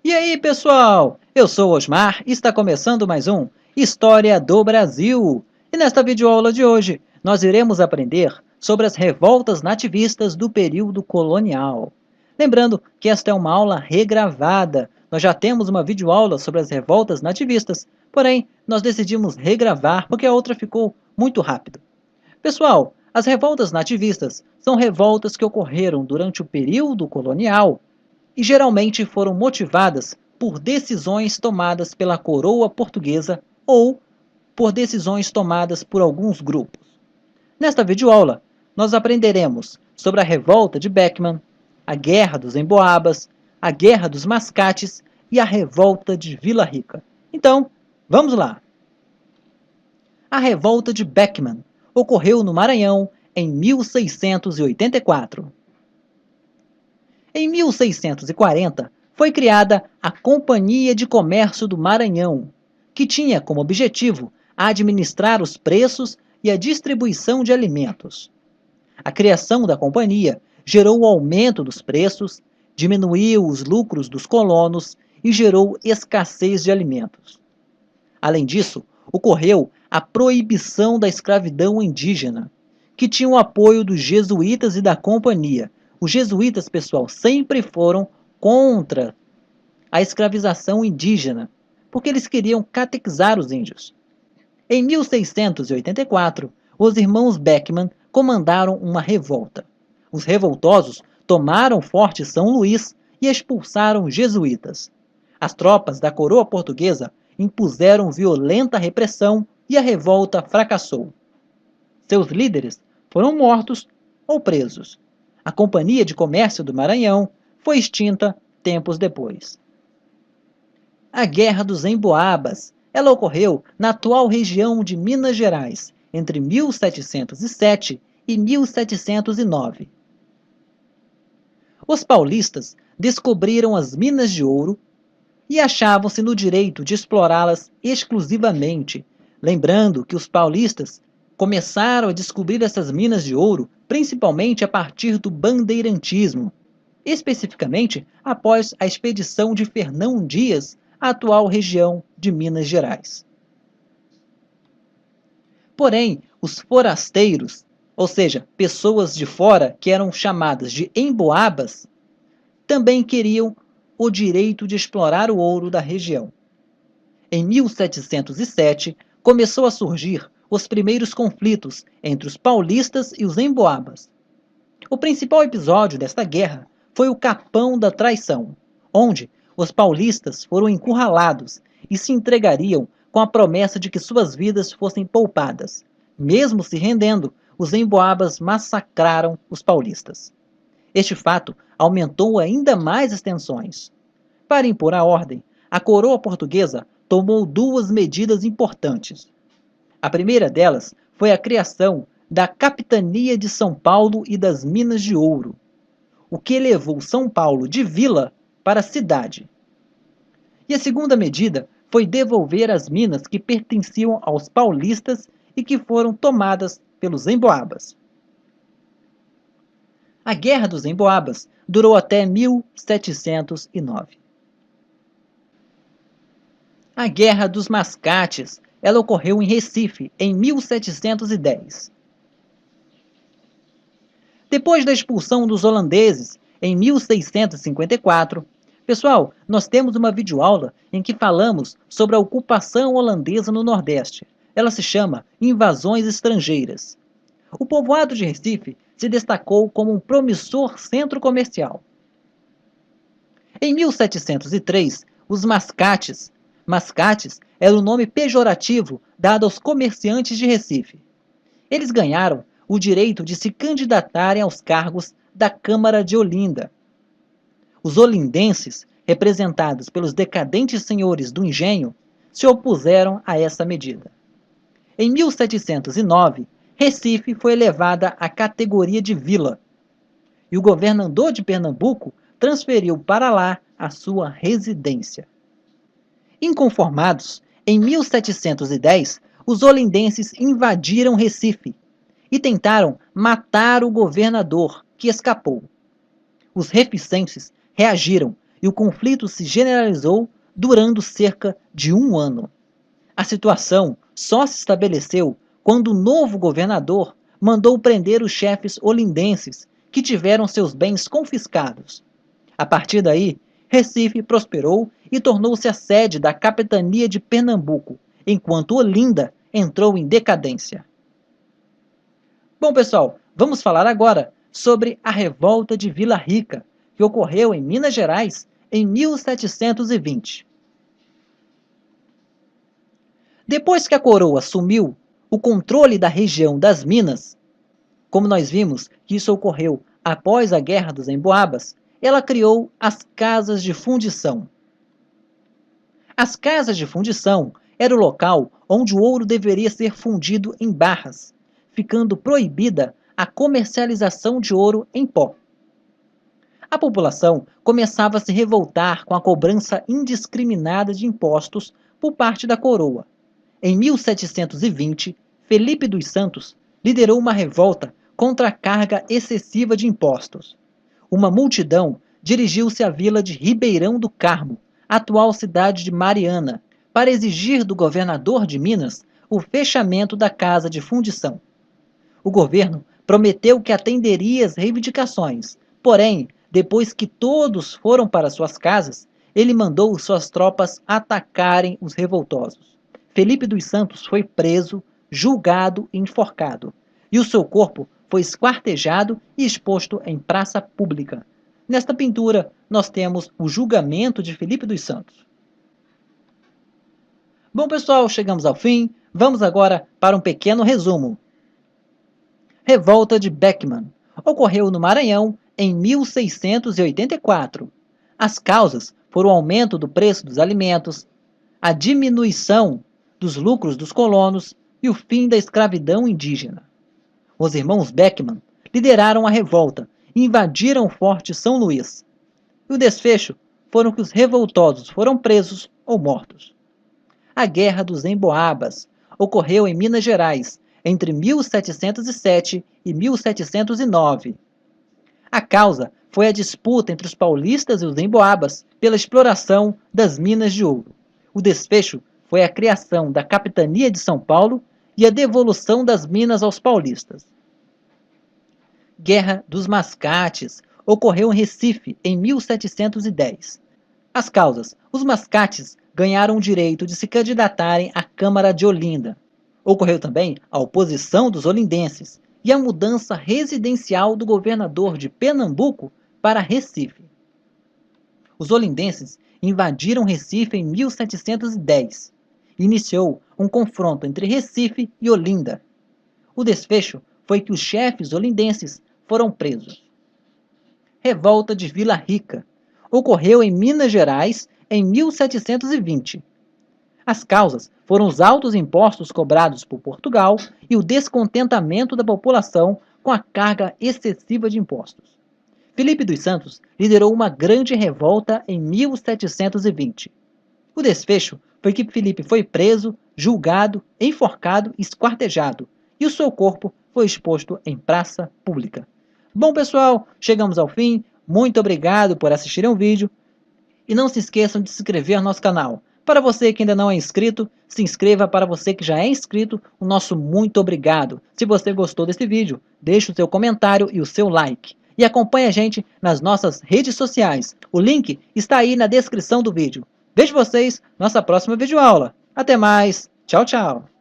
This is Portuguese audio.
E aí, pessoal? Eu sou o Osmar e está começando mais um História do Brasil. E nesta videoaula de hoje, nós iremos aprender sobre as revoltas nativistas do período colonial. Lembrando que esta é uma aula regravada. Nós já temos uma videoaula sobre as revoltas nativistas, porém, nós decidimos regravar porque a outra ficou muito rápido. Pessoal, as revoltas nativistas são revoltas que ocorreram durante o período colonial e geralmente foram motivadas por decisões tomadas pela coroa portuguesa ou por decisões tomadas por alguns grupos. Nesta videoaula, nós aprenderemos sobre a revolta de Beckman, a Guerra dos Emboabas, a Guerra dos Mascates e a revolta de Vila Rica. Então, vamos lá! A revolta de Beckman ocorreu no Maranhão em 1684. Em 1640, foi criada a Companhia de Comércio do Maranhão, que tinha como objetivo administrar os preços e a distribuição de alimentos. A criação da companhia gerou o aumento dos preços, diminuiu os lucros dos colonos e gerou escassez de alimentos. Além disso, ocorreu a proibição da escravidão indígena, que tinha o apoio dos jesuítas e da companhia. Os jesuítas, pessoal, sempre foram contra a escravização indígena, porque eles queriam catequizar os índios. Em 1684, os irmãos Beckman comandaram uma revolta. Os revoltosos tomaram o Forte São Luís e expulsaram os jesuítas. As tropas da coroa portuguesa impuseram violenta repressão e a revolta fracassou. Seus líderes foram mortos ou presos. A Companhia de Comércio do Maranhão foi extinta tempos depois. A Guerra dos Emboabas, ela ocorreu na atual região de Minas Gerais, entre 1707 e 1709. Os paulistas descobriram as minas de ouro e achavam-se no direito de explorá-las exclusivamente, lembrando que os paulistas começaram a descobrir essas minas de ouro principalmente a partir do bandeirantismo, especificamente após a expedição de Fernão Dias à atual região de Minas Gerais. Porém, os forasteiros, ou seja, pessoas de fora que eram chamadas de emboabas, também queriam o direito de explorar o ouro da região. Em 1707, começou a surgir os primeiros conflitos entre os paulistas e os emboabas. O principal episódio desta guerra foi o Capão da Traição, onde os paulistas foram encurralados e se entregariam com a promessa de que suas vidas fossem poupadas. Mesmo se rendendo, os emboabas massacraram os paulistas. Este fato aumentou ainda mais as tensões. Para impor a ordem, a coroa portuguesa tomou duas medidas importantes. A primeira delas foi a criação da Capitania de São Paulo e das Minas de Ouro, o que elevou São Paulo de vila para cidade. E a segunda medida foi devolver as minas que pertenciam aos paulistas e que foram tomadas pelos emboabas. A Guerra dos Emboabas durou até 1709. A Guerra dos Mascates, ela ocorreu em Recife, em 1710. Depois da expulsão dos holandeses, em 1654, pessoal, nós temos uma videoaula em que falamos sobre a ocupação holandesa no Nordeste. Ela se chama Invasões Estrangeiras. O povoado de Recife se destacou como um promissor centro comercial. Em 1703, os mascates era o nome pejorativo dado aos comerciantes de Recife. Eles ganharam o direito de se candidatarem aos cargos da Câmara de Olinda. Os olindenses, representados pelos decadentes senhores do engenho, se opuseram a essa medida. Em 1709, Recife foi elevada à categoria de vila, e o governador de Pernambuco transferiu para lá a sua residência. Inconformados, em 1710, os olindenses invadiram Recife e tentaram matar o governador, que escapou. Os reficenses reagiram, e o conflito se generalizou, durando cerca de um ano. A situação só se estabeleceu quando o novo governador mandou prender os chefes olindenses que tiveram seus bens confiscados. A partir daí, Recife prosperou e tornou-se a sede da capitania de Pernambuco, enquanto Olinda entrou em decadência. Bom, pessoal, vamos falar agora sobre a Revolta de Vila Rica, que ocorreu em Minas Gerais em 1720. Depois que a coroa assumiu o controle da região das Minas, como nós vimos que isso ocorreu após a Guerra dos Emboabas, ela criou as casas de fundição. As casas de fundição era o local onde o ouro deveria ser fundido em barras, ficando proibida a comercialização de ouro em pó. A população começava a se revoltar com a cobrança indiscriminada de impostos por parte da coroa. Em 1720, Felipe dos Santos liderou uma revolta contra a carga excessiva de impostos. Uma multidão dirigiu-se à vila de Ribeirão do Carmo, atual cidade de Mariana, para exigir do governador de Minas o fechamento da casa de fundição. O governo prometeu que atenderia às reivindicações, porém, depois que todos foram para suas casas, ele mandou suas tropas atacarem os revoltosos. Felipe dos Santos foi preso, julgado e enforcado, e o seu corpo foi esquartejado e exposto em praça pública. Nesta pintura, nós temos o julgamento de Felipe dos Santos. Bom, pessoal, chegamos ao fim. Vamos agora para um pequeno resumo. Revolta de Beckman ocorreu no Maranhão em 1684. As causas foram o aumento do preço dos alimentos, a diminuição dos lucros dos colonos e o fim da escravidão indígena. Os irmãos Beckman lideraram a revolta e invadiram o Forte São Luís. E o desfecho foram que os revoltosos foram presos ou mortos. A Guerra dos Emboabas ocorreu em Minas Gerais entre 1707 e 1709. A causa foi a disputa entre os paulistas e os emboabas pela exploração das minas de ouro. O desfecho foi a criação da capitania de São Paulo e a devolução das minas aos paulistas. Guerra dos Mascates ocorreu em Recife em 1710. As causas: os mascates ganharam o direito de se candidatarem à Câmara de Olinda. Ocorreu também a oposição dos olindenses e a mudança residencial do governador de Pernambuco para Recife. Os olindenses invadiram Recife em 1710. Iniciou um confronto entre Recife e Olinda. O desfecho foi que os chefes olindenses foram presos. Revolta de Vila Rica ocorreu em Minas Gerais em 1720. As causas foram os altos impostos cobrados por Portugal e o descontentamento da população com a carga excessiva de impostos. Felipe dos Santos liderou uma grande revolta em 1720. O desfecho foi que Felipe foi preso, julgado, enforcado e esquartejado, e o seu corpo foi exposto em praça pública. Bom, pessoal, chegamos ao fim. Muito obrigado por assistirem o vídeo. E não se esqueçam de se inscrever no nosso canal. Para você que ainda não é inscrito, se inscreva. Para você que já é inscrito, o nosso muito obrigado. Se você gostou desse vídeo, deixe o seu comentário e o seu like. E acompanhe a gente nas nossas redes sociais. O link está aí na descrição do vídeo. Vejo vocês na nossa próxima videoaula. Até mais. Tchau, tchau.